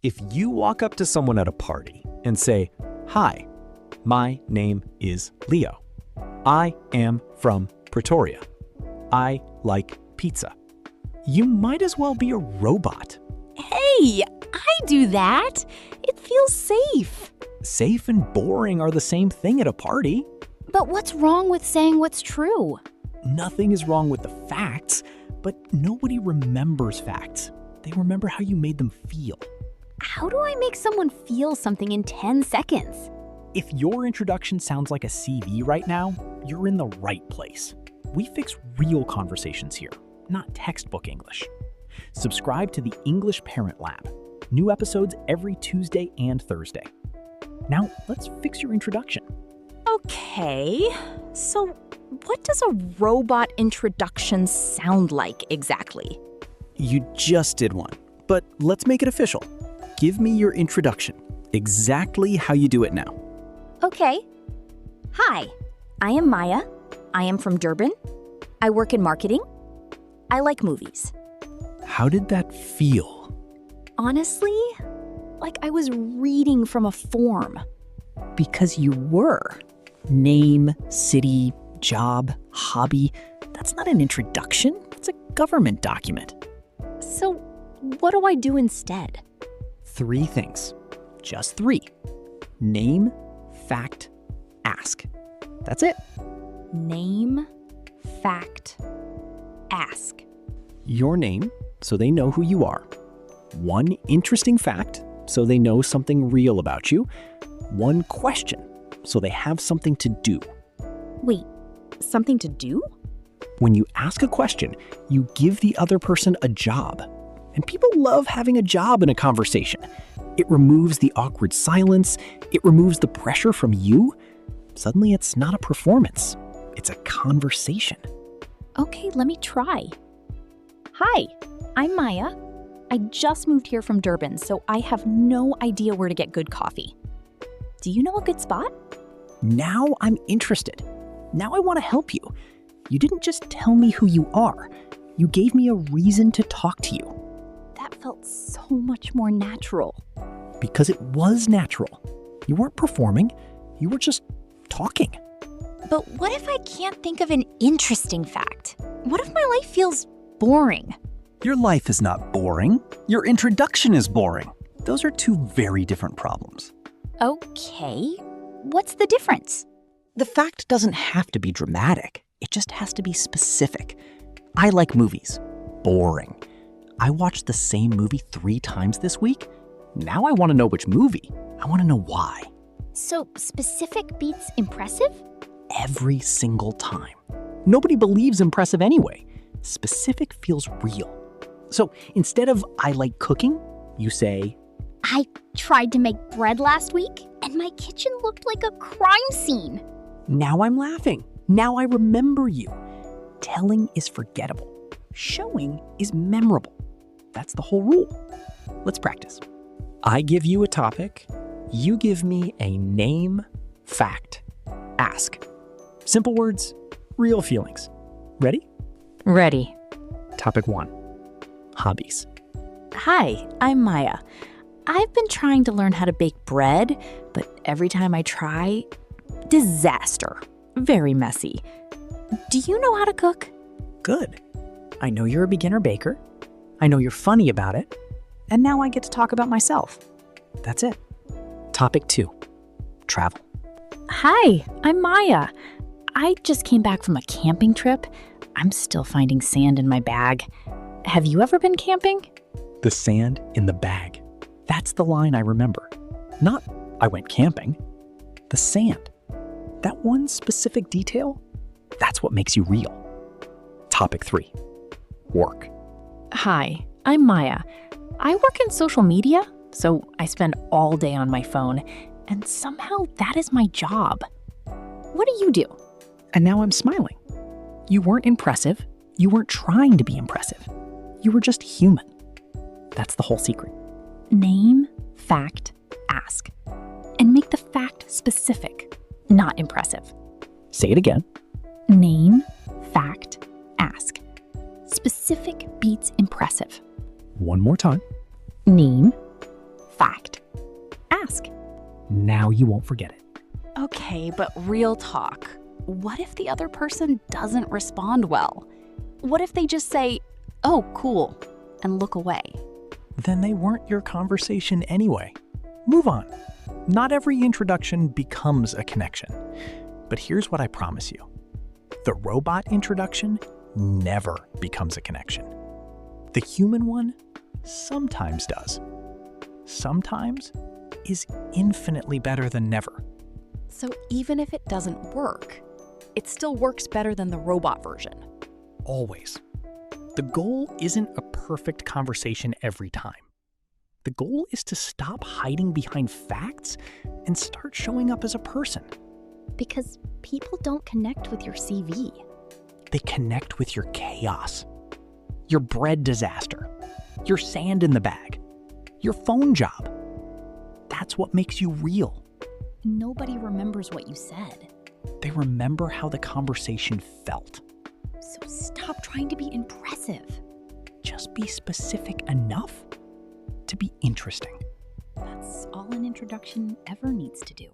If you walk up to someone at a party and say, "Hi, my name is Leo. I am from Pretoria. I like pizza," you might as well be a robot. Hey, I do that. It feels safe. Safe and boring are the same thing at a party. But what's wrong with saying what's true? Nothing is wrong with the facts, but nobody remembers facts. They remember how you made them feel. How do I make someone feel something in 10 seconds? If your introduction sounds like a CV right now, you're in the right place. We fix real conversations here, not textbook English. Subscribe to the English Parent Lab. New episodes every Tuesday and Thursday. Now, let's fix your introduction. Okay, so what does a robot introduction sound like exactly? You just did one, but let's make it official. Give me your introduction, exactly how you do it now. Okay. Hi, I am Maya. I am from Durban. I work in marketing. I like movies. How did that feel? Honestly, like I was reading from a form. Because you were. Name, city, job, hobby. That's not an introduction. It's a government document. So, what do I do instead? 3 things. Just 3. Name, fact, ask. That's it. Name, fact, ask. Your name, so they know who you are. 1 interesting fact, so they know something real about you. 1 question, so they have something to do. Wait, something to do? When you ask a question, you give the other person a job. And people love having a job in a conversation. It removes the awkward silence. It removes the pressure from you. Suddenly, it's not a performance. It's a conversation. Okay, let me try. Hi, I'm Maya. I just moved here from Durban, so I have no idea where to get good coffee. Do you know a good spot? Now I'm interested. Now I want to help you. You didn't just tell me who you are. You gave me a reason to talk to you. That felt so much more natural. Because it was natural. You weren't performing. You were just talking. But what if I can't think of an interesting fact? What if my life feels boring? Your life is not boring. Your introduction is boring. Those are 2 very different problems. Okay, what's the difference? The fact doesn't have to be dramatic. It just has to be specific. I like movies. Boring. I watched the same movie 3 times this week. Now I want to know which movie. I want to know why. So specific beats impressive? Every single time. Nobody believes impressive anyway. Specific feels real. So instead of "I like cooking," you say, I tried to make bread last week, and my kitchen looked like a crime scene. "Now I'm laughing. Now I remember you." Telling is forgettable. Showing is memorable. That's the whole rule. Let's practice. I give you a topic. You give me a name, fact, ask. Simple words, real feelings. Ready? Ready. Topic 1. Hobbies. Hi, I'm Maya. I've been trying to learn how to bake bread, but every time I try, disaster. Very messy. Do you know how to cook? Good. I know you're a beginner baker. I know you're funny about it. And now I get to talk about myself. That's it. Topic 2. Travel. Hi, I'm Maya. I just came back from a camping trip. I'm still finding sand in my bag. Have you ever been camping? The sand in the bag. That's the line I remember. Not, "I went camping." The sand. That one specific detail, that's what makes you real. Topic 3. Work. Hi, I'm Maya. I work in social media, so I spend all day on my phone, and somehow that is my job. What do you do? And now I'm smiling. You weren't impressive. You weren't trying to be impressive. You were just human. That's the whole secret. Name, fact, ask. And make the fact specific, not impressive. Say it again. Name, fact, ask. Specific beats impressive. One more time. Name, now you won't forget it. Okay, but real talk. What if the other person doesn't respond well? What if they just say, "Oh, cool," and look away? Then they weren't your conversation anyway. Move on. Not every introduction becomes a connection. But here's what I promise you. The robot introduction never becomes a connection. The human one sometimes does. Sometimes is infinitely better than never. So even if it doesn't work, it still works better than the robot version. Always. The goal isn't a perfect conversation every time. The goal is to stop hiding behind facts and start showing up as a person. Because people don't connect with your CV. They connect with your chaos, your bread disaster, your sand in the bag, your phone job. That's what makes you real. Nobody remembers what you said. They remember how the conversation felt. So stop trying to be impressive. Just be specific enough to be interesting. That's all an introduction ever needs to do.